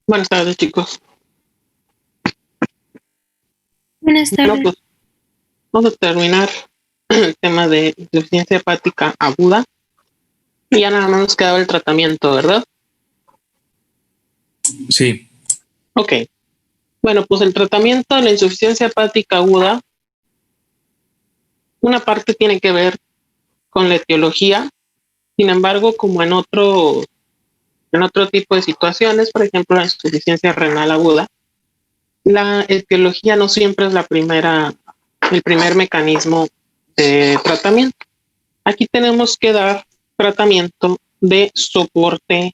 Buenas tardes, chicos. Buenas Bueno, tardes. pues vamos a terminar el tema de insuficiencia hepática aguda. Y ya nada más nos quedaba el tratamiento, ¿verdad? Sí, Ok. Bueno, pues el tratamiento de la insuficiencia hepática aguda, una parte tiene que ver con la etiología. Sin embargo, como en otro tipo de situaciones, por ejemplo, la insuficiencia renal aguda, la etiología no siempre es el primer mecanismo de tratamiento. Aquí tenemos que dar tratamiento de soporte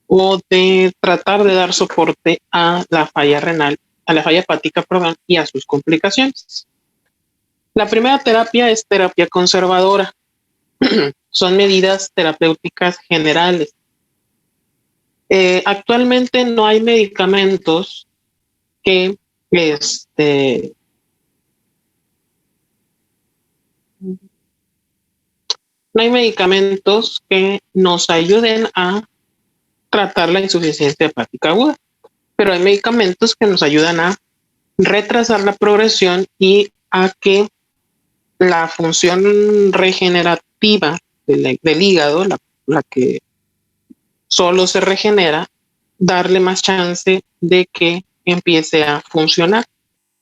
o de tratar de dar soporte a la falla renal, a la falla hepática, perdón, y a sus complicaciones. La primera terapia es terapia conservadora. Son medidas terapéuticas generales. Actualmente no hay medicamentos que no hay medicamentos que nos ayuden a tratar la insuficiencia hepática aguda, pero hay medicamentos que nos ayudan a retrasar la progresión y a que la función regenerativa del hígado, la que solo se regenera, darle más chance de que empiece a funcionar.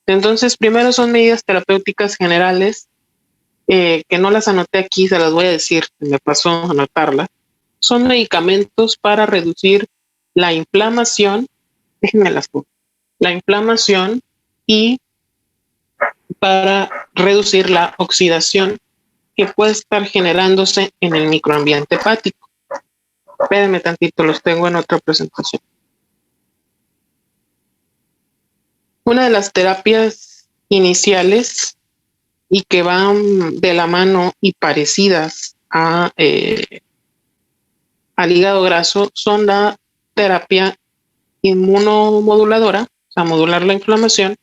Entonces, primero son medidas terapéuticas generales, que no las anoté aquí, se las voy a decir, me pasó a anotarlas. Son medicamentos para reducir la inflamación, déjenme las pongo, la inflamación y para reducir la oxidación que puede estar generándose en el microambiente hepático. Espérenme tantito, los tengo en otra presentación. Una de las terapias iniciales y que van de la mano y parecidas al hígado graso son la terapia inmunomoduladora, o sea, modular la inflamación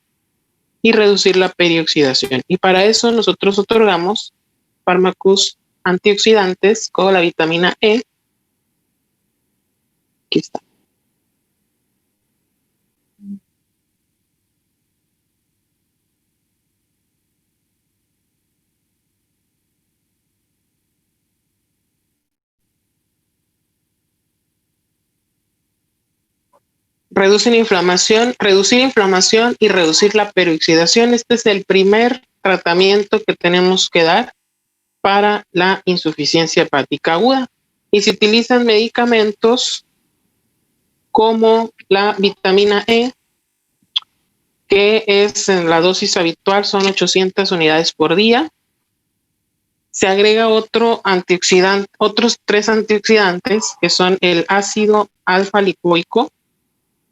y reducir la perioxidación. Y para eso nosotros otorgamos fármacos antioxidantes como la vitamina E. Aquí está. Reducir inflamación y reducir la peroxidación. Este es el primer tratamiento que tenemos que dar para la insuficiencia hepática aguda. Y se utilizan medicamentos como la vitamina E, que es en la dosis habitual, son 800 unidades por día. Se agrega otros 3 antioxidantes, que son el ácido alfa lipoico,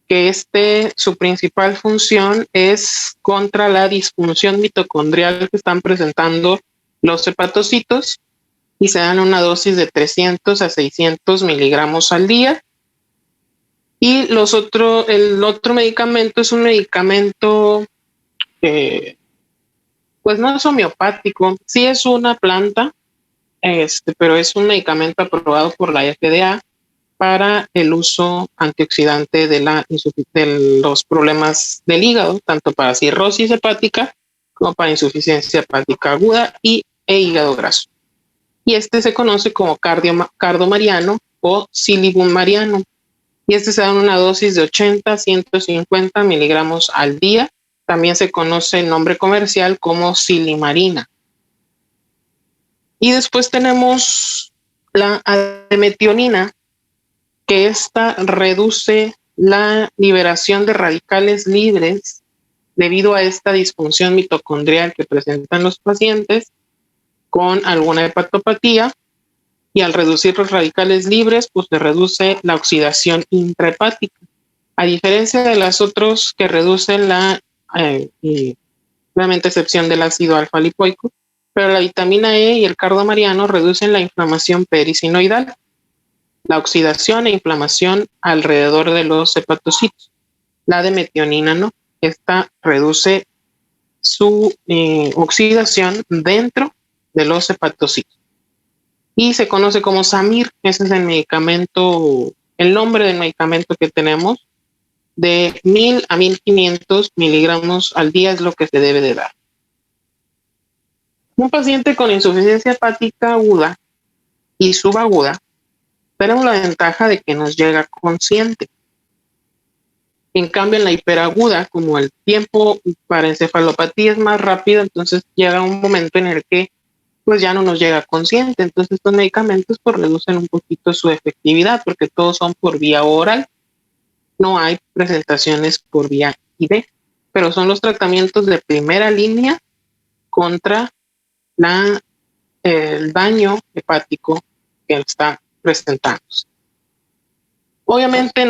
que su principal función es contra la disfunción mitocondrial que están presentando los hepatocitos y se dan una dosis de 300 a 600 miligramos al día. Y el otro medicamento es un medicamento que pues no es homeopático, sí es una planta, pero es un medicamento aprobado por la FDA para el uso antioxidante de los problemas del hígado, tanto para cirrosis hepática como para insuficiencia hepática aguda e hígado graso. Y este se conoce como cardomariano o silibumariano. Y este se da en una dosis de 80 a 150 miligramos al día. También se conoce el nombre comercial como silimarina. Y después tenemos la ademetionina, que esta reduce la liberación de radicales libres debido a esta disfunción mitocondrial que presentan los pacientes con alguna hepatopatía, y al reducir los radicales libres, pues se reduce la oxidación intrahepática. A diferencia de las otras que reducen obviamente excepción del ácido alfa lipoico, pero la vitamina E y el cardomariano reducen la inflamación perissinoidal, la oxidación e inflamación alrededor de los hepatocitos. La de metionina no, esta reduce su oxidación dentro de los hepatocitos. Y se conoce como Samir, ese es el nombre del medicamento que tenemos, de 1000 a 1500 miligramos al día es lo que se debe de dar. Un paciente con insuficiencia hepática aguda y subaguda tenemos la ventaja de que nos llega consciente. En cambio, en la hiperaguda, como el tiempo para encefalopatía es más rápido, entonces llega un momento en el que pues ya no nos llega consciente. Entonces estos medicamentos pues reducen un poquito su efectividad porque todos son por vía oral. No hay presentaciones por vía IV, pero son los tratamientos de primera línea contra el daño hepático que está presentándose. Obviamente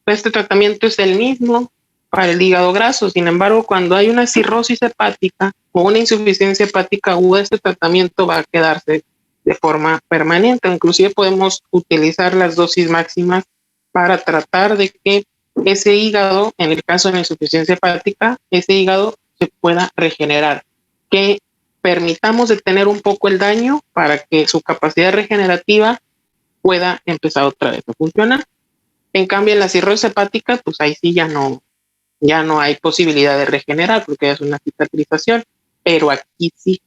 este tratamiento es el mismo para el hígado graso. Sin embargo, cuando hay una cirrosis hepática o una insuficiencia hepática aguda, este tratamiento va a quedarse de forma permanente. Inclusive podemos utilizar las dosis máximas para tratar de que ese hígado, en el caso de la insuficiencia hepática, ese hígado se pueda regenerar, que permitamos detener un poco el daño para que su capacidad regenerativa pueda empezar otra vez a funcionar. En cambio, en la cirrosis hepática, pues ahí sí ya no hay posibilidad de regenerar porque es una cicatrización, pero aquí sí.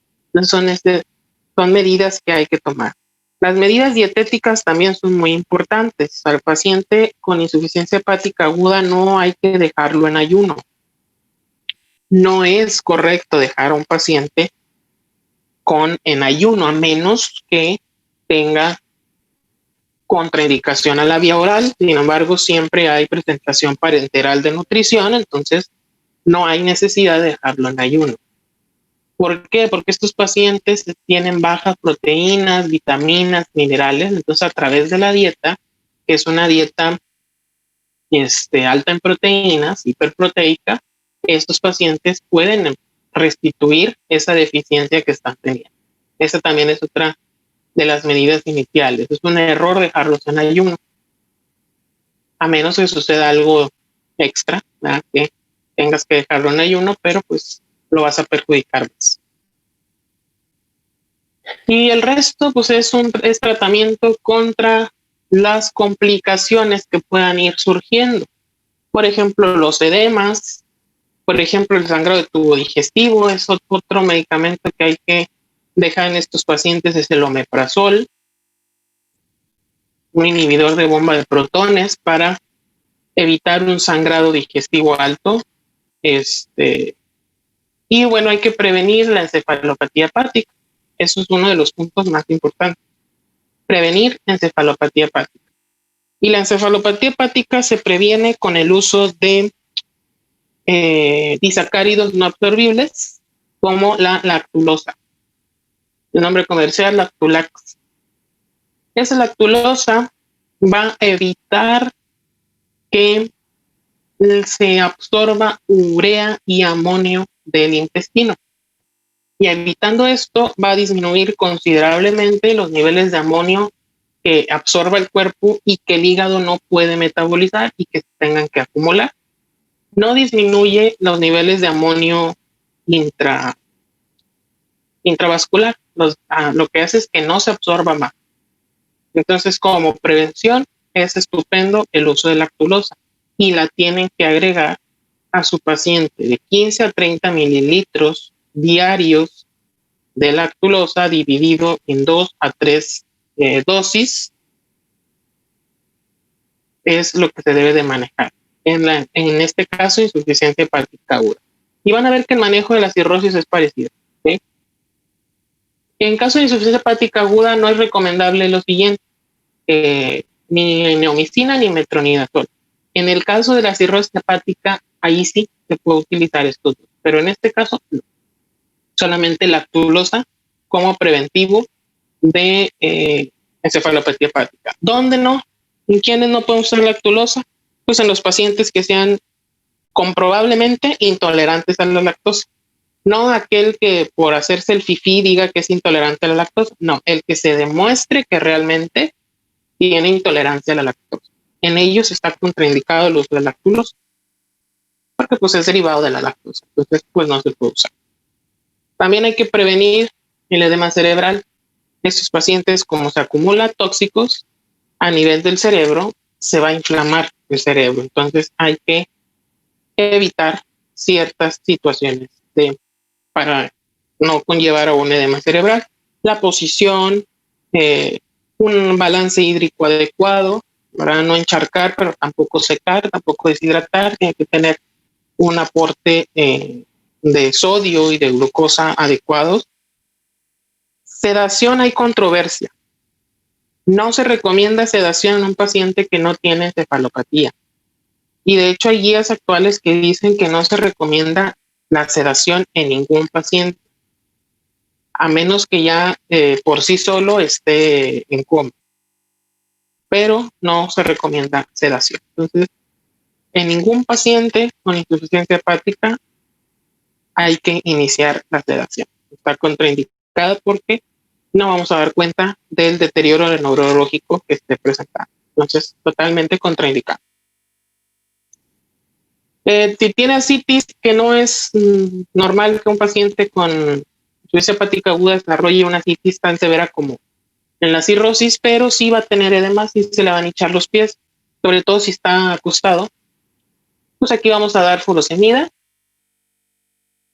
Son medidas que hay que tomar. Las medidas dietéticas también son muy importantes. Al paciente con insuficiencia hepática aguda no hay que dejarlo en ayuno. No es correcto dejar a un paciente en ayuno a menos que tenga contraindicación a la vía oral. Sin embargo, siempre hay presentación parenteral de nutrición, entonces no hay necesidad de dejarlo en ayuno. ¿Por qué? Porque estos pacientes tienen bajas proteínas, vitaminas, minerales, entonces a través de la dieta, que es una dieta alta en proteínas, hiperproteica, estos pacientes pueden restituir esa deficiencia que están teniendo. Esa también es otra de las medidas iniciales. Es un error dejarlos en ayuno, a menos que suceda algo extra, ¿verdad? Que tengas que dejarlo en ayuno, pero pues lo vas a perjudicar más. Y el resto pues es tratamiento contra las complicaciones que puedan ir surgiendo. Por ejemplo, los edemas, por ejemplo, el sangrado de tubo digestivo es otro medicamento que hay que dejar en estos pacientes, es el omeprazol, un inhibidor de bomba de protones para evitar un sangrado digestivo alto. Y bueno, hay que prevenir la encefalopatía hepática. Eso es uno de los puntos más importantes. Prevenir encefalopatía hepática. Y la encefalopatía hepática se previene con el uso de disacáridos no absorbibles como la lactulosa. El nombre comercial, Lactulax. Esa lactulosa va a evitar que se absorba urea y amonio del intestino. Y evitando esto va a disminuir considerablemente los niveles de amonio que absorba el cuerpo y que el hígado no puede metabolizar y que tengan que acumular. No disminuye los niveles de amonio intravascular. Lo que hace es que no se absorba más. Entonces, como prevención, es estupendo el uso de lactulosa y la tienen que agregar a su paciente de 15 a 30 mililitros diarios de lactulosa dividido en 2 a 3 dosis. Es lo que se debe de manejar. En este caso, insuficiencia hepática aguda. Y van a ver que el manejo de la cirrosis es parecido. ¿Sí? En caso de insuficiencia hepática aguda no es recomendable lo siguiente, ni neomicina ni metronidazol. En el caso de la cirrosis hepática, ahí sí se puede utilizar estos dos, pero en este caso no. Solamente lactulosa como preventivo de encefalopatía hepática. ¿Dónde no? ¿En quiénes no podemos usar lactulosa? Pues en los pacientes que sean comprobablemente intolerantes a la lactosa. No aquel que por hacerse el fifí diga que es intolerante a la lactosa. No, el que se demuestre que realmente tiene intolerancia a la lactosa. En ellos está contraindicado el uso de lactulosa, porque pues es derivado de la lactosa. Entonces, pues no se puede usar. También hay que prevenir el edema cerebral. Estos pacientes, como se acumulan tóxicos a nivel del cerebro, se va a inflamar el cerebro. Entonces hay que evitar ciertas situaciones para no conllevar a un edema cerebral. La posición, un balance hídrico adecuado, para no encharcar, pero tampoco secar, tampoco deshidratar. Tiene que tener un aporte de sodio y de glucosa adecuados. Sedación, hay controversia. No se recomienda sedación en un paciente que no tiene encefalopatía. Y de hecho hay guías actuales que dicen que no se recomienda la sedación en ningún paciente, a menos que ya por sí solo esté en coma. Pero no se recomienda sedación. Entonces, en ningún paciente con insuficiencia hepática hay que iniciar la sedación. Está contraindicada porque no vamos a dar cuenta del deterioro neurológico que esté presentando. Entonces, totalmente contraindicado. Si tiene ascitis, que no es normal que un paciente con insuficiencia hepática aguda desarrolle una ascitis tan severa como en la cirrosis, pero sí va a tener edema, sí se le van a hinchar los pies, sobre todo si está acostado. Pues aquí vamos a dar furosemida,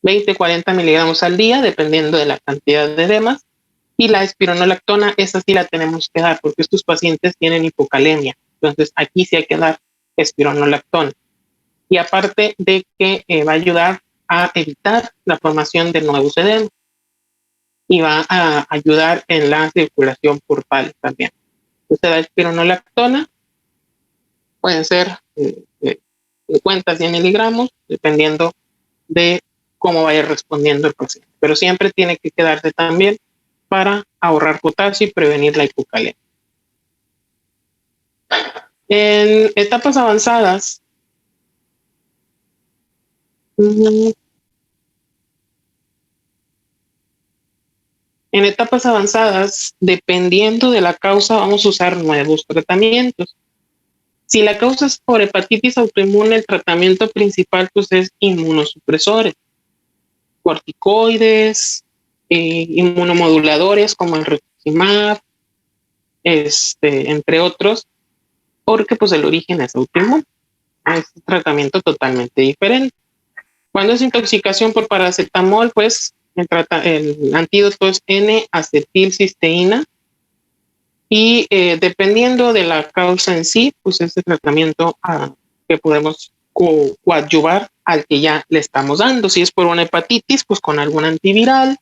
20-40 miligramos al día, dependiendo de la cantidad de edemas. Y la espironolactona, esa sí la tenemos que dar, porque estos pacientes tienen hipocalemia. Entonces aquí sí hay que dar espironolactona. Y aparte de que va a ayudar a evitar la formación de nuevos edemas y va a ayudar en la circulación portal también. Entonces la espironolactona pueden ser 50, 100 miligramos, dependiendo de cómo vaya respondiendo el paciente. Pero siempre tiene que quedarse también para ahorrar potasio y prevenir la hipocalemia. En etapas avanzadas, dependiendo de la causa, vamos a usar nuevos tratamientos. Si la causa es por hepatitis autoinmune, el tratamiento principal pues es inmunosupresores, corticoides, inmunomoduladores como el rituximab, entre otros, porque pues el origen es autoinmune. Es un tratamiento totalmente diferente. Cuando es intoxicación por paracetamol, pues el antídoto es N-acetilcisteína y dependiendo de la causa en sí, pues ese tratamiento que podemos coadyuvar al que ya le estamos dando. Si es por una hepatitis, pues con algún antiviral.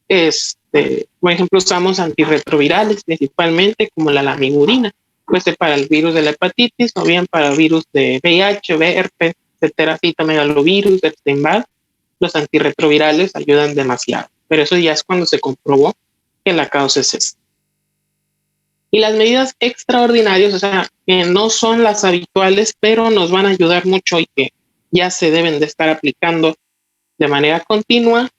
Por ejemplo, usamos antirretrovirales principalmente como la lamivudina, pues para el virus de la hepatitis o bien para el virus de VIH, herpes, etcétera, citomegalovirus, Epstein-Barr. Los antirretrovirales ayudan demasiado, pero eso ya es cuando se comprobó que la causa es esa. Y las medidas extraordinarias, o sea, que no son las habituales, pero nos van a ayudar mucho y que ya se deben de estar aplicando de manera continua,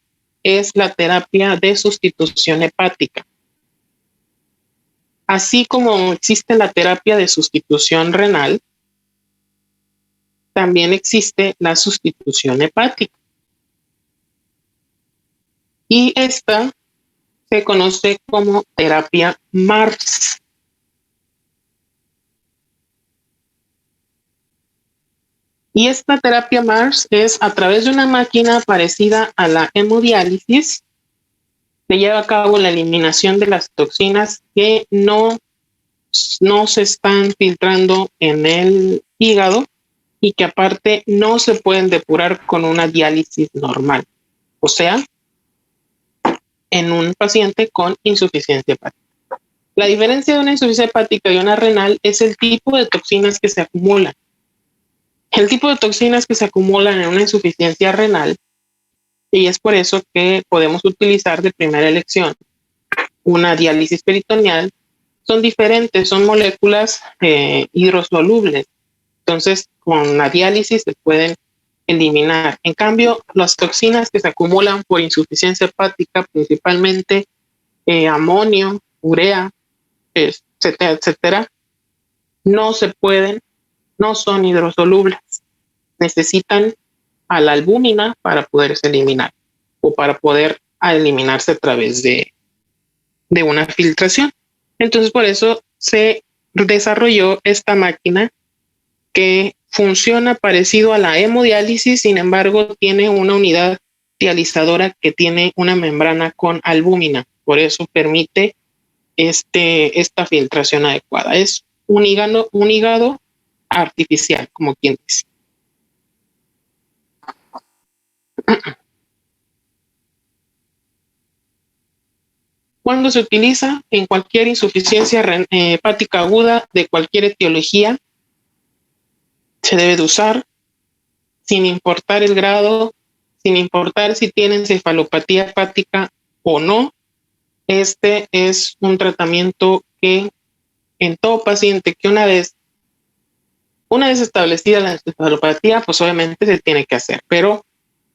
es la terapia de sustitución hepática. Así como existe la terapia de sustitución renal, también existe la sustitución hepática. Y esta se conoce como terapia MARS. Y esta terapia MARS es a través de una máquina parecida a la hemodiálisis. Se lleva a cabo la eliminación de las toxinas que no se están filtrando en el hígado y que aparte no se pueden depurar con una diálisis normal. O sea, en un paciente con insuficiencia hepática. La diferencia de una insuficiencia hepática y una renal es el tipo de toxinas que se acumulan. El tipo de toxinas que se acumulan en una insuficiencia renal, y es por eso que podemos utilizar de primera elección una diálisis peritoneal, son diferentes, son moléculas hidrosolubles. Entonces, con la diálisis se pueden eliminar. En cambio, las toxinas que se acumulan por insuficiencia hepática, principalmente amonio, urea, etcétera, etcétera, no se pueden, no son hidrosolubles. Necesitan a la albúmina para poderse eliminar o para poder eliminarse a través de una filtración. Entonces, por eso se desarrolló esta máquina que funciona parecido a la hemodiálisis, sin embargo, tiene una unidad dializadora que tiene una membrana con albúmina. Por eso permite esta filtración adecuada. Es un hígado artificial, como quien dice. ¿Cuándo se utiliza? En cualquier insuficiencia hepática aguda de cualquier etiología. Se debe de usar sin importar el grado, sin importar si tienen cefalopatía hepática o no. Este es un tratamiento que en todo paciente que una vez establecida la cefalopatía, pues obviamente se tiene que hacer. Pero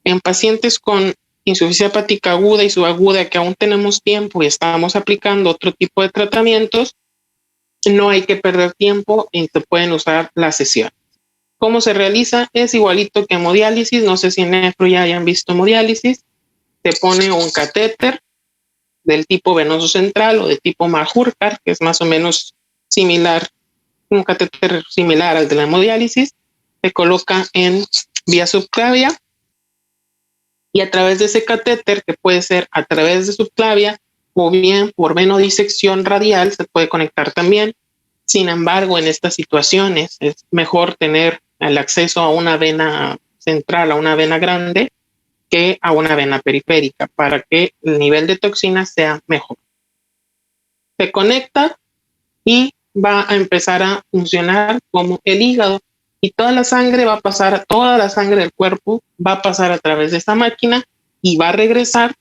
en pacientes con insuficiencia hepática aguda y subaguda, que aún tenemos tiempo y estamos aplicando otro tipo de tratamientos, no hay que perder tiempo y se pueden usar las sesiones. ¿Cómo se realiza? Es igualito que hemodiálisis. No sé si en nefro ya hayan visto hemodiálisis. Se pone un catéter del tipo venoso central o de tipo Majurcar, que es más o menos similar, un catéter similar al de la hemodiálisis. Se coloca en vía subclavia y a través de ese catéter, que puede ser a través de subclavia o bien por venodisección radial, se puede conectar también. Sin embargo, en estas situaciones es mejor tener el acceso a una vena central, a una vena grande, que a una vena periférica, para que el nivel de toxinas sea mejor. Se conecta y va a empezar a funcionar como el hígado, y toda la sangre va a pasar, toda la sangre del cuerpo va a pasar a través de esta máquina y va a regresar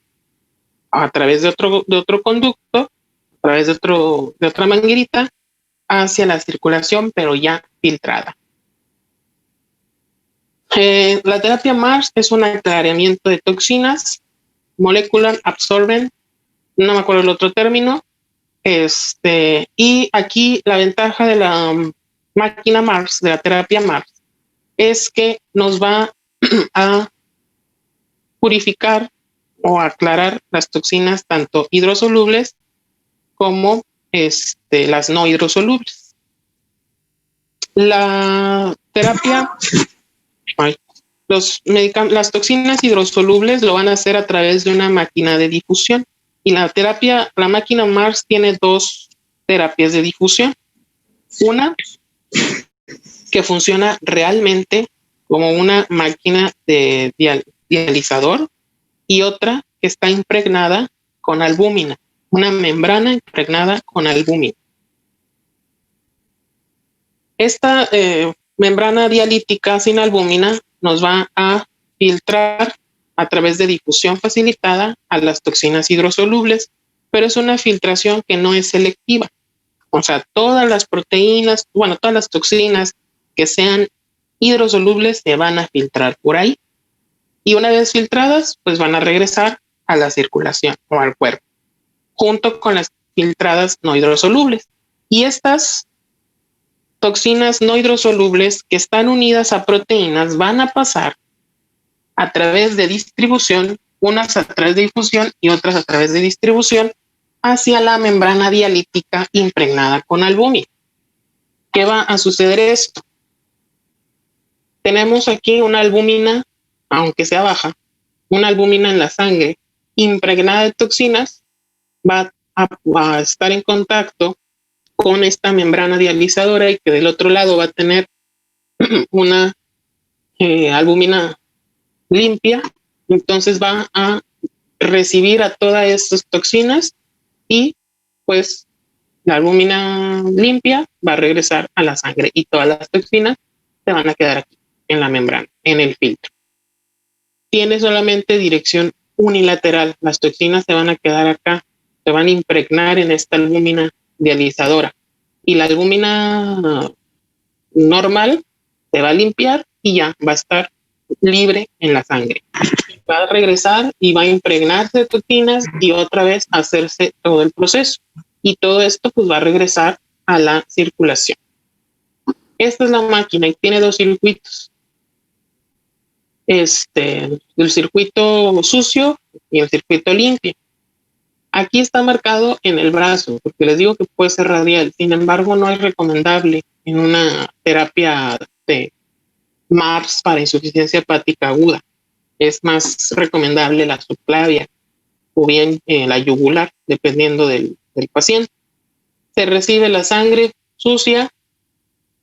a través de otro conducto, a través de otra manguerita, hacia la circulación, pero ya filtrada. La terapia MARS es un aclaramiento de toxinas, molecular absorbent, no me acuerdo el otro término. Y aquí la ventaja de la máquina MARS, de la terapia MARS, es que nos va a purificar o aclarar las toxinas tanto hidrosolubles como las no hidrosolubles. La terapia, las toxinas hidrosolubles lo van a hacer a través de una máquina de difusión. Y la máquina MARS tiene dos terapias de difusión. Una que funciona realmente como una máquina de dializador y otra que está impregnada con albúmina, una membrana impregnada con albúmina. Esta membrana dialítica sin albúmina nos va a filtrar a través de difusión facilitada a las toxinas hidrosolubles, pero es una filtración que no es selectiva. O sea, todas las proteínas, todas las toxinas que sean hidrosolubles se van a filtrar por ahí. Y una vez filtradas, pues van a regresar a la circulación o al cuerpo, junto con las filtradas no hidrosolubles. Y estas toxinas no hidrosolubles que están unidas a proteínas van a pasar a través de distribución, unas a través de difusión y otras a través de distribución, hacia la membrana dialítica impregnada con albúmina. ¿Qué va a suceder esto? Tenemos aquí una albúmina, aunque sea baja, una albúmina en la sangre impregnada de toxinas, va a estar en contacto con esta membrana dializadora y que del otro lado va a tener una albúmina limpia. Entonces va a recibir a todas estas toxinas y pues la albúmina limpia va a regresar a la sangre y todas las toxinas se van a quedar aquí en la membrana, en el filtro. Tiene solamente dirección unilateral. Las toxinas se van a quedar acá, se van a impregnar en esta albúmina dializadora y la albúmina normal se va a limpiar y ya va a estar libre en la sangre. Va a regresar y va a impregnarse de toxinas y otra vez hacerse todo el proceso. Y todo esto pues va a regresar a la circulación. Esta es la máquina y tiene dos circuitos. El circuito sucio y el circuito limpio. Aquí está marcado en el brazo, porque les digo que puede ser radial. Sin embargo, no es recomendable en una terapia MARS para insuficiencia hepática aguda. Es más recomendable la subclavia o bien la yugular, dependiendo del paciente. Se recibe la sangre sucia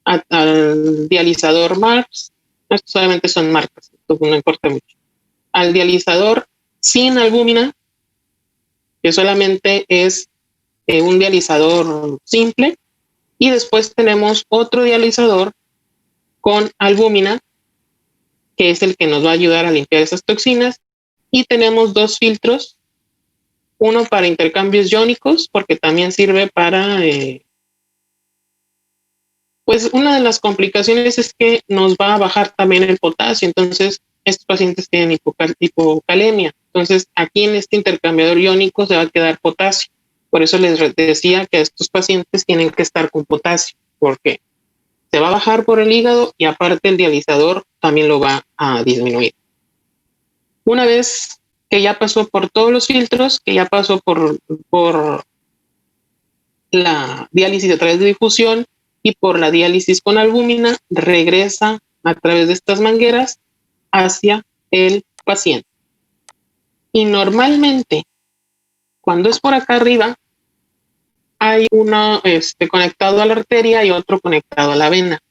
al dializador MARS. Estos solamente son marcas, no importa mucho. Al dializador sin albúmina, que solamente es un dializador simple, y después tenemos otro dializador con albúmina, que es el que nos va a ayudar a limpiar esas toxinas, y tenemos dos filtros, uno para intercambios iónicos, porque también sirve para, pues una de las complicaciones es que nos va a bajar también el potasio, entonces estos pacientes tienen hipocalemia, entonces aquí en este intercambiador iónico se va a quedar potasio. Por eso les decía que estos pacientes tienen que estar con potasio, porque se va a bajar por el hígado y aparte el dializador también lo va a disminuir. Una vez que ya pasó por todos los filtros, que ya pasó por la diálisis a través de difusión y por la diálisis con albúmina, regresa a través de estas mangueras hacia el paciente. Y normalmente, cuando es por acá arriba, hay uno conectado a la arteria y otro conectado a la vena.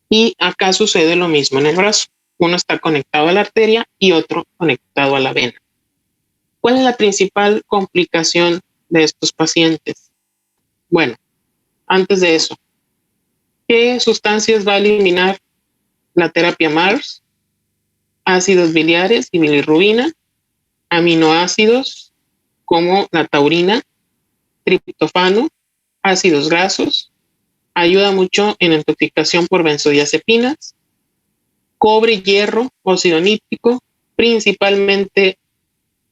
Y acá sucede lo mismo en el brazo. Uno está conectado a la arteria y otro conectado a la vena. ¿Cuál es la principal complicación de estos pacientes? Bueno, antes de eso, ¿qué sustancias va a eliminar la terapia MARS? Ácidos biliares y bilirrubina, aminoácidos como la taurina, triptofano, ácidos grasos, ayuda mucho en intoxicación por benzodiazepinas, cobre, hierro, óxido nítrico, principalmente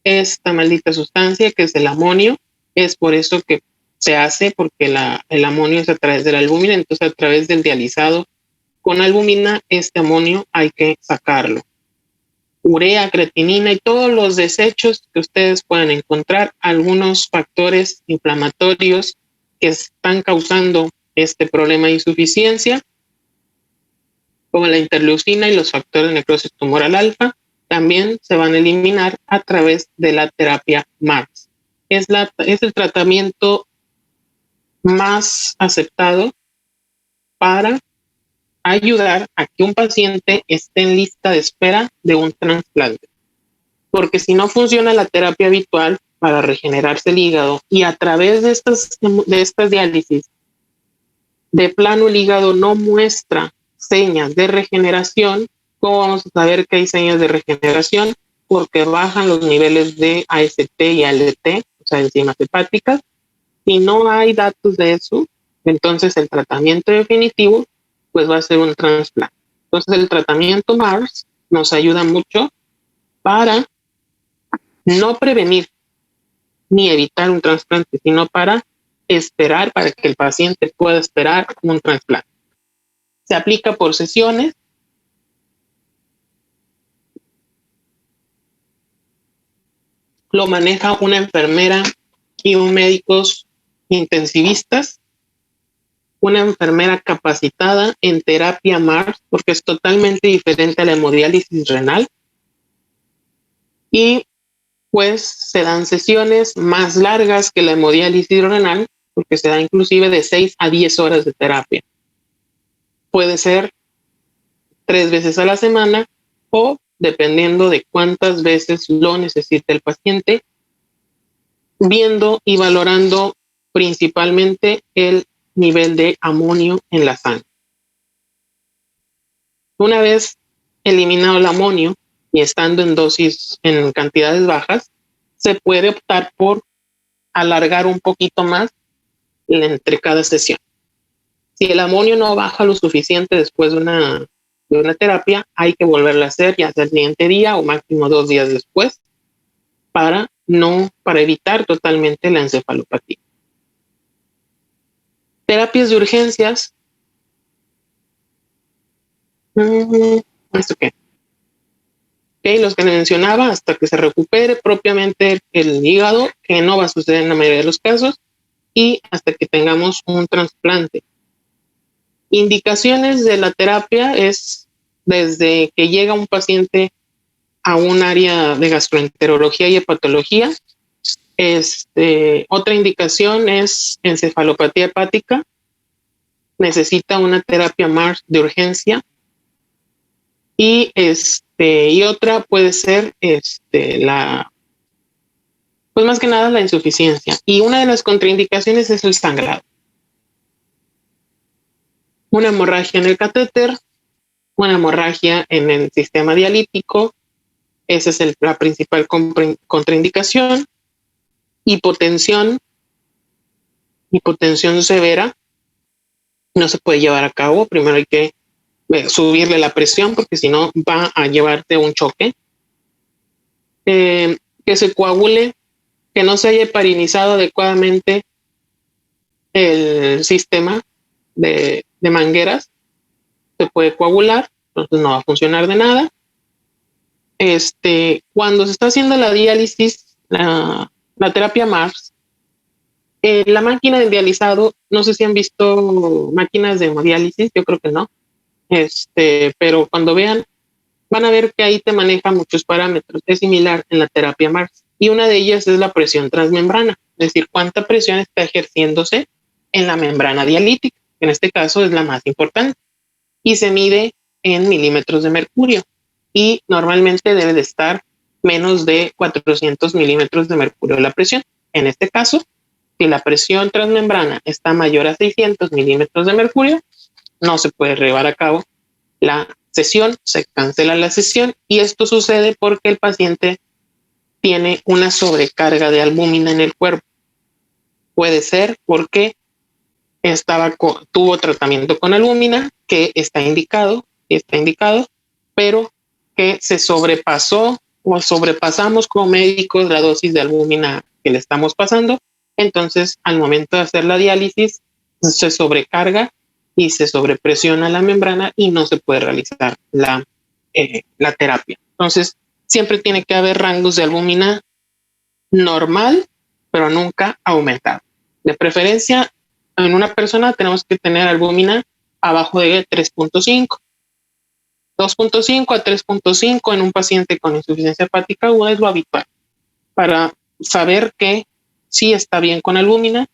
esta maldita sustancia que es el amonio. Es por eso que se hace, porque el amonio es a través de la albúmina, entonces a través del dializado con albúmina, este amonio hay que sacarlo. Urea, creatinina y todos los desechos que ustedes puedan encontrar, algunos factores inflamatorios que están causando este problema de insuficiencia, como la interleucina y los factores de necrosis tumoral alfa, también se van a eliminar a través de la terapia MARS. Es el tratamiento más aceptado para ayudar a que un paciente esté en lista de espera de un trasplante. Porque si no funciona la terapia habitual para regenerarse el hígado y a través de estas diálisis, de plano el hígado no muestra señas de regeneración, ¿cómo vamos a saber que hay señas de regeneración? Porque bajan los niveles de AST y ALT, o sea, enzimas hepáticas. Si no hay datos de eso, entonces el tratamiento definitivo pues va a ser un trasplante. Entonces el tratamiento MARS nos ayuda mucho para no prevenir ni evitar un trasplante, sino para esperar, para que el paciente pueda esperar un trasplante. Se aplica por sesiones. Lo maneja una enfermera y un médicos intensivistas, una enfermera capacitada en terapia MARS, porque es totalmente diferente a la hemodiálisis renal. Y pues se dan sesiones más largas que la hemodiálisis renal, porque se da inclusive de 6 a 10 horas de terapia. Puede ser 3 veces a la semana o dependiendo de cuántas veces lo necesite el paciente, viendo y valorando principalmente el nivel de amonio en la sangre. Una vez eliminado el amonio y estando en dosis, en cantidades bajas, se puede optar por alargar un poquito más entre cada sesión. Si el amonio no baja lo suficiente después de una terapia, hay que volverla a hacer ya sea el siguiente día o máximo 2 días después para evitar totalmente la encefalopatía. Terapias de urgencias. ¿Esto qué? Okay, los que mencionaba, hasta que se recupere propiamente el hígado, que no va a suceder en la mayoría de los casos, y hasta que tengamos un trasplante. Indicaciones de la terapia es desde que llega un paciente a un área de gastroenterología y hepatología. Otra indicación es encefalopatía hepática. Necesita una terapia MARS de urgencia. Y otra puede ser pues más que nada la insuficiencia. Y una de las contraindicaciones es el sangrado. Una hemorragia en el catéter, una hemorragia en el sistema dialítico, esa es la principal contraindicación. Hipotensión severa, no se puede llevar a cabo. Primero hay que subirle la presión porque si no va a llevarte un choque. Que se coagule, que no se haya heparinizado adecuadamente el sistema de mangueras, se puede coagular, entonces no va a funcionar de nada. Cuando se está haciendo la diálisis, la terapia MARS, la máquina de dializado, no sé si han visto máquinas de hemodiálisis, yo creo que no, pero cuando vean, van a ver que ahí te maneja muchos parámetros. Es similar en la terapia MARS. Y una de ellas es la presión transmembrana, es decir, cuánta presión está ejerciéndose en la membrana dialítica, que en este caso es la más importante, y se mide en milímetros de mercurio. Y normalmente debe de estar menos de 400 milímetros de mercurio la presión. En este caso, si la presión transmembrana está mayor a 600 milímetros de mercurio, no se puede llevar a cabo la sesión, se cancela la sesión, y esto sucede porque el paciente tiene una sobrecarga de albúmina en el cuerpo. Puede ser porque tuvo tratamiento con albúmina, que está indicado, pero que se sobrepasó o sobrepasamos como médicos la dosis de albúmina que le estamos pasando. Entonces, al momento de hacer la diálisis, se sobrecarga y se sobrepresiona la membrana y no se puede realizar la terapia. Entonces, siempre tiene que haber rangos de albúmina normal, pero nunca aumentado. De preferencia, en una persona tenemos que tener albúmina abajo de 3.5. 2.5 a 3.5 en un paciente con insuficiencia hepática aguda es lo habitual, para saber que sí está bien con albúmina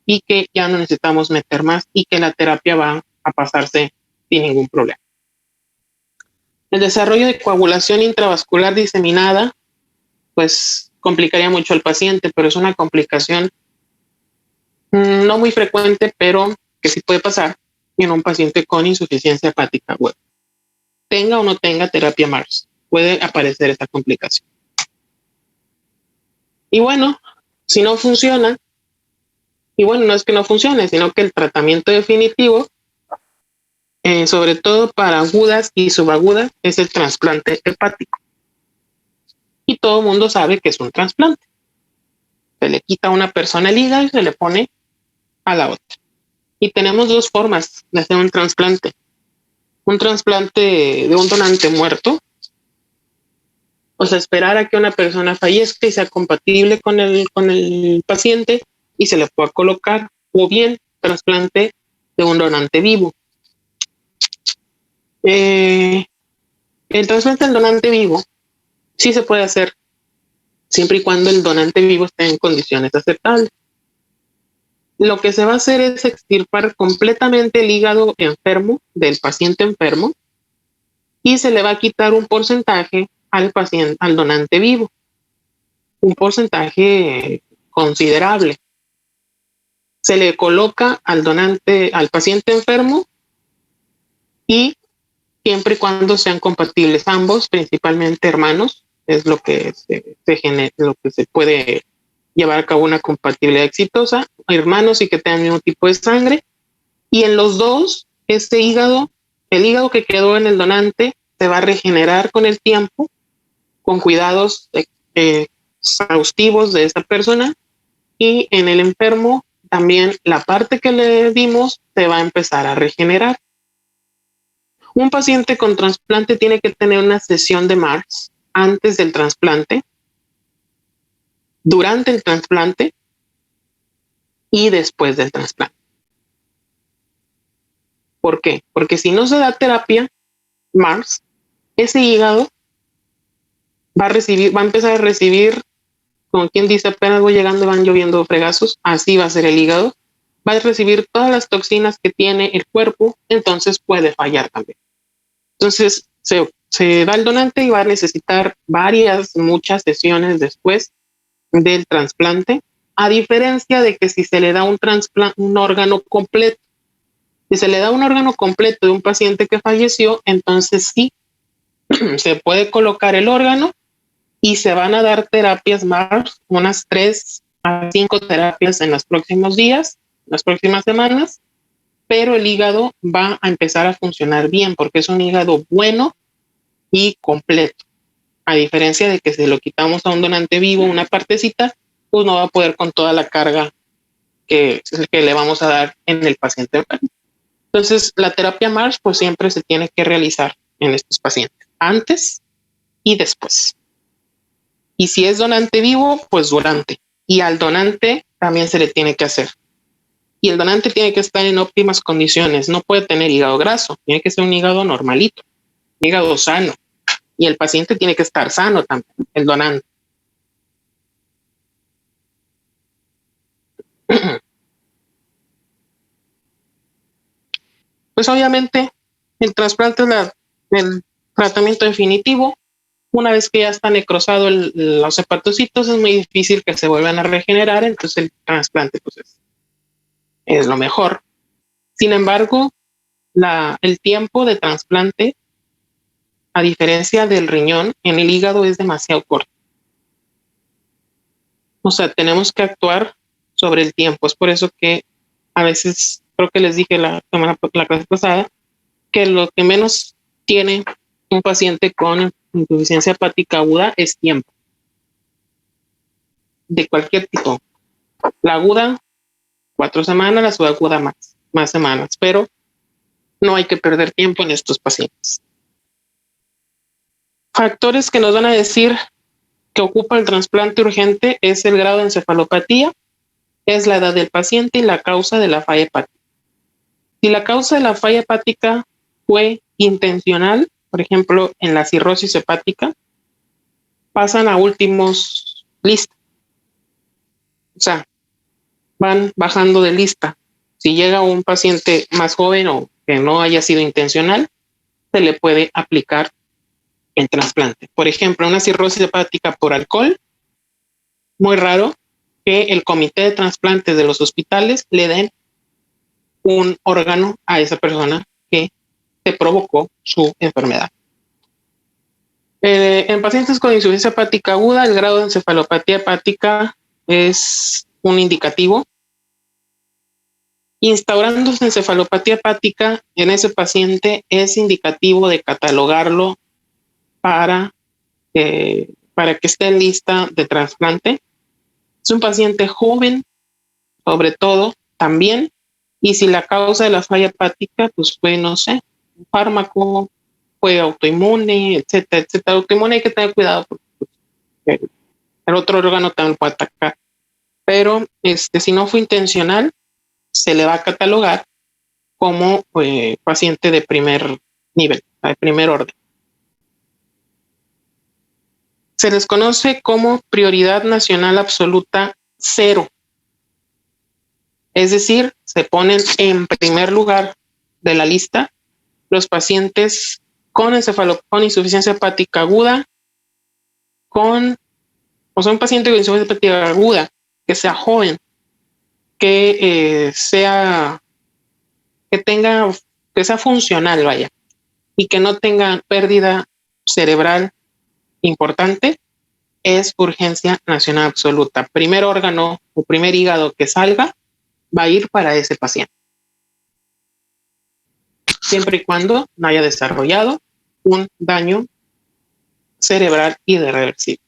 y que ya no necesitamos meter más y que la terapia va a pasarse sin ningún problema. El desarrollo de coagulación intravascular diseminada, pues complicaría mucho al paciente, pero es una complicación no muy frecuente, pero que sí puede pasar en un paciente con insuficiencia hepática aguda. Tenga o no tenga terapia MARS, puede aparecer esta complicación. Y bueno, si no funciona, y bueno, no es que no funcione, sino que el tratamiento definitivo, sobre todo para agudas y subagudas, es el trasplante hepático. Y todo el mundo sabe que es un trasplante. Se le quita a una persona el hígado y se le pone a la otra. Y tenemos dos formas de hacer un trasplante. Un trasplante de un donante muerto, o sea, esperar a que una persona fallezca y sea compatible con el paciente y se le pueda colocar, o bien trasplante de un donante vivo. El trasplante del donante vivo sí se puede hacer siempre y cuando el donante vivo esté en condiciones aceptables. Lo que se va a hacer es extirpar completamente el hígado enfermo del paciente enfermo y se le va a quitar un porcentaje al paciente, al donante vivo, un porcentaje considerable. Se le coloca al paciente enfermo, y siempre y cuando sean compatibles ambos, principalmente hermanos, es lo que se puede llevar a cabo una compatibilidad exitosa, hermanos y que tengan el mismo tipo de sangre. Y en los dos, el hígado que quedó en el donante se va a regenerar con el tiempo, con cuidados exhaustivos de esta persona, y en el enfermo también la parte que le dimos se va a empezar a regenerar. Un paciente con trasplante tiene que tener una sesión de MARS antes del trasplante, durante el trasplante y después del trasplante. ¿Por qué? Porque si no se da terapia MARS, ese hígado va a empezar a recibir, como quien dice, apenas voy llegando, van lloviendo fregazos, así va a ser el hígado, va a recibir todas las toxinas que tiene el cuerpo, entonces puede fallar también. Entonces se da el donante y va a necesitar muchas sesiones después del trasplante, a diferencia de que si se le da un órgano completo. Si se le da un órgano completo de un paciente que falleció, entonces sí, se puede colocar el órgano y se van a dar terapias más, unas 3 a 5 terapias en los próximos días, las próximas semanas, pero el hígado va a empezar a funcionar bien porque es un hígado bueno y completo. A diferencia de que si lo quitamos a un donante vivo, una partecita, pues no va a poder con toda la carga que le vamos a dar en el paciente enfermo. Entonces, la terapia MARS pues siempre se tiene que realizar en estos pacientes, antes y después. Y si es donante vivo, pues durante. Y al donante también se le tiene que hacer. Y el donante tiene que estar en óptimas condiciones. No puede tener hígado graso, tiene que ser un hígado normalito, un hígado sano. Y el paciente tiene que estar sano también, el donante. Pues obviamente el trasplante es el tratamiento definitivo. Una vez que ya está necrosado los hepatocitos, es muy difícil que se vuelvan a regenerar, entonces el trasplante pues es lo mejor. Sin embargo, el tiempo de trasplante, a diferencia del riñón, en el hígado es demasiado corto. O sea, tenemos que actuar sobre el tiempo. Es por eso que a veces, creo que les dije la clase pasada, que lo que menos tiene un paciente con insuficiencia hepática aguda es tiempo. De cualquier tipo. La aguda, 4 semanas, la subaguda más semanas, pero no hay que perder tiempo en estos pacientes. Factores que nos van a decir que ocupa el trasplante urgente es el grado de encefalopatía, es la edad del paciente y la causa de la falla hepática. Si la causa de la falla hepática fue intencional, por ejemplo, en la cirrosis hepática, pasan a últimos lista. O sea, van bajando de lista. Si llega un paciente más joven o que no haya sido intencional, se le puede aplicar el trasplante. Por ejemplo, una cirrosis hepática por alcohol, muy raro que el comité de trasplantes de los hospitales le den un órgano a esa persona que se provocó su enfermedad. En pacientes con insuficiencia hepática aguda, el grado de encefalopatía hepática es un indicativo. Instaurándose encefalopatía hepática en ese paciente es indicativo de catalogarlo para que esté en lista de trasplante. Es un paciente joven, sobre todo, también, y si la causa de la falla hepática, pues fue, no sé, un fármaco, fue autoinmune, etcétera, etcétera. Autoinmune hay que tener cuidado porque el otro órgano también puede atacar. Pero si no fue intencional, se le va a catalogar como paciente de primer nivel, de primer orden. Se les conoce como prioridad nacional absoluta 0. Es decir, se ponen en primer lugar de la lista los pacientes con insuficiencia hepática aguda, o sea, un paciente con insuficiencia hepática aguda, que sea joven, que sea funcional, vaya, y que no tenga pérdida cerebral importante, es urgencia nacional absoluta. Primer órgano o primer hígado que salga va a ir para ese paciente, siempre y cuando no haya desarrollado un daño cerebral irreversible.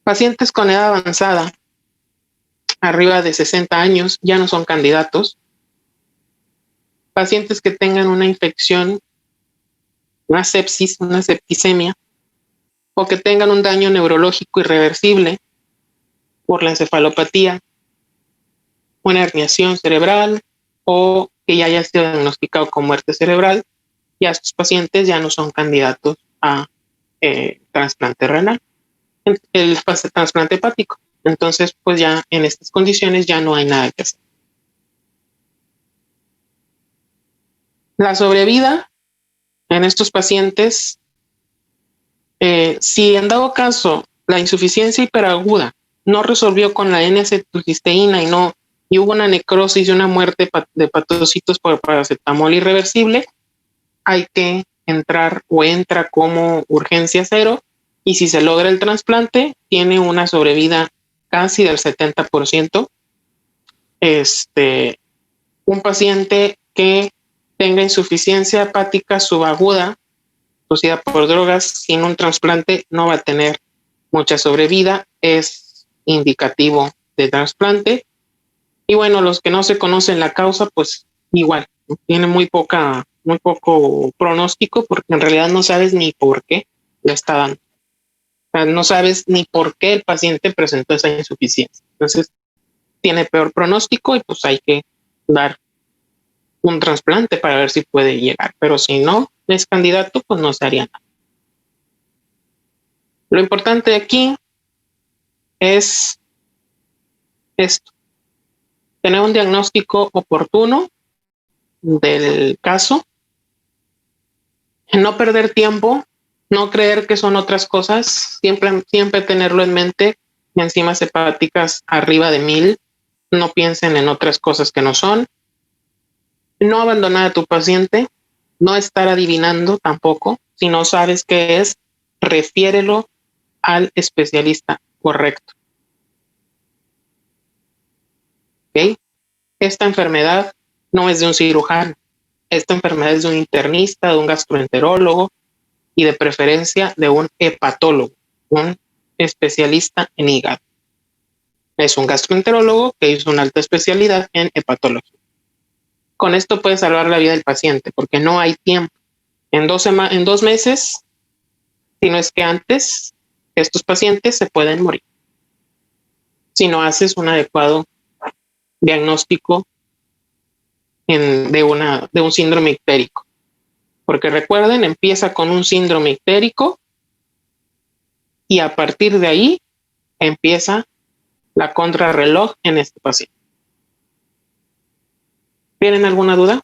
Pacientes con edad avanzada, arriba de 60 años, ya no son candidatos. Pacientes que tengan una infección, una sepsis, una septicemia, o que tengan un daño neurológico irreversible por la encefalopatía, una herniación cerebral o que ya haya sido diagnosticado con muerte cerebral, ya estos pacientes ya no son candidatos a trasplante renal, el trasplante hepático. Entonces, pues ya en estas condiciones ya no hay nada que hacer. La sobrevida en estos pacientes, si en dado caso la insuficiencia hiperaguda no resolvió con la N-acetilcisteína y hubo una necrosis y una muerte de hepatocitos por paracetamol irreversible, hay que entrar o entra como urgencia cero, y si se logra el trasplante, tiene una sobrevida casi del 70%. Un paciente que tenga insuficiencia hepática subaguda producida por drogas sin un trasplante no va a tener mucha sobrevida, es indicativo de trasplante. Y bueno, los que no se conocen la causa, pues igual, tiene muy poco pronóstico, porque en realidad no sabes ni por qué le está dando. O sea, no sabes ni por qué el paciente presentó esa insuficiencia. Entonces, tiene peor pronóstico y pues hay que dar un trasplante para ver si puede llegar. Pero si no es candidato, pues no se haría nada. Lo importante aquí es esto: tener un diagnóstico oportuno del caso, no perder tiempo, no creer que son otras cosas, siempre tenerlo en mente. Enzimas hepáticas arriba de 1000, no piensen en otras cosas que no son. No abandonar a tu paciente, no estar adivinando tampoco. Si no sabes qué es, refiérelo al especialista correcto. ¿Okay? Esta enfermedad no es de un cirujano, esta enfermedad es de un internista, de un gastroenterólogo y de preferencia de un hepatólogo, un especialista en hígado. Es un gastroenterólogo que hizo una alta especialidad en hepatología. Con esto puede salvar la vida del paciente, porque no hay tiempo. En 2 meses, si no es que antes, estos pacientes se pueden morir si no haces un adecuado diagnóstico de un síndrome ictérico. Porque recuerden, empieza con un síndrome ictérico y a partir de ahí empieza la contrarreloj en este paciente. ¿Tienen alguna duda?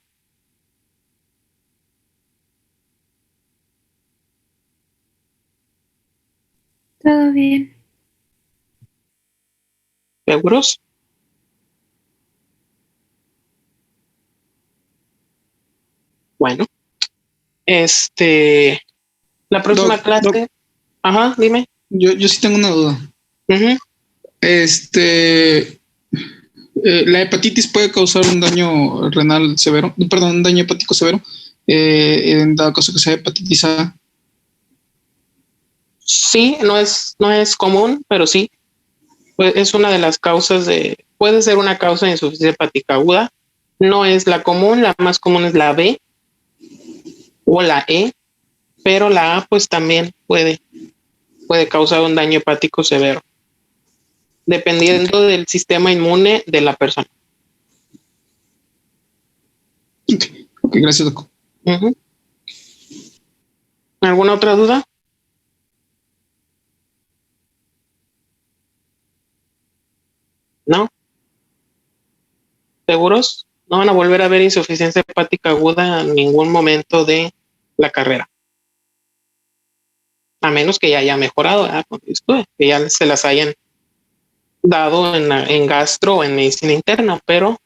Todo bien. ¿Seguros? Bueno, la próxima Doc, clase. Ajá, dime. yo sí tengo una duda. Uh-huh. La hepatitis puede causar un daño renal severo, perdón, un daño hepático severo, en dado caso que sea hepatitis A. Sí, no es común, pero sí. Pues es una de las causas puede ser una causa de insuficiencia hepática aguda. No es la común, la más común es la B o la E, pero la A pues también puede causar un daño hepático severo, dependiendo del sistema inmune de la persona. Ok, gracias, Doc. Uh-huh. ¿Alguna otra duda? ¿No? ¿Seguros? No van a volver a ver insuficiencia hepática aguda en ningún momento de la carrera. A menos que ya haya mejorado, que ya se las hayan dado en gastro o en medicina interna, pero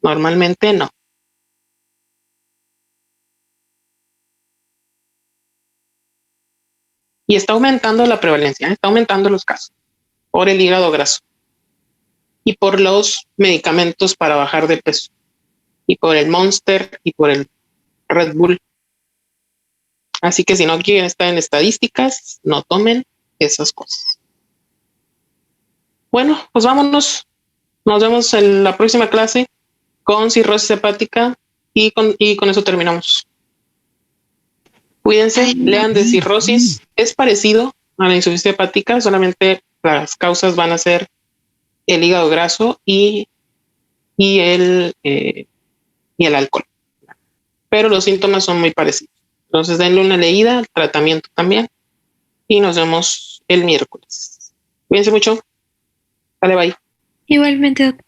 normalmente no. Y está aumentando la prevalencia, está aumentando los casos por el hígado graso y por los medicamentos para bajar de peso y por el Monster y por el Red Bull. Así que si no quieren estar en estadísticas, no tomen esas cosas. Bueno, pues vámonos. Nos vemos en la próxima clase con cirrosis hepática y con eso terminamos. Cuídense, lean de cirrosis. Es parecido a la insuficiencia hepática, solamente las causas van a ser el hígado graso y el y el alcohol. Pero los síntomas son muy parecidos. Entonces denle una leída al tratamiento también y nos vemos el miércoles. Cuídense mucho. Dale, bye. Igualmente, doctor.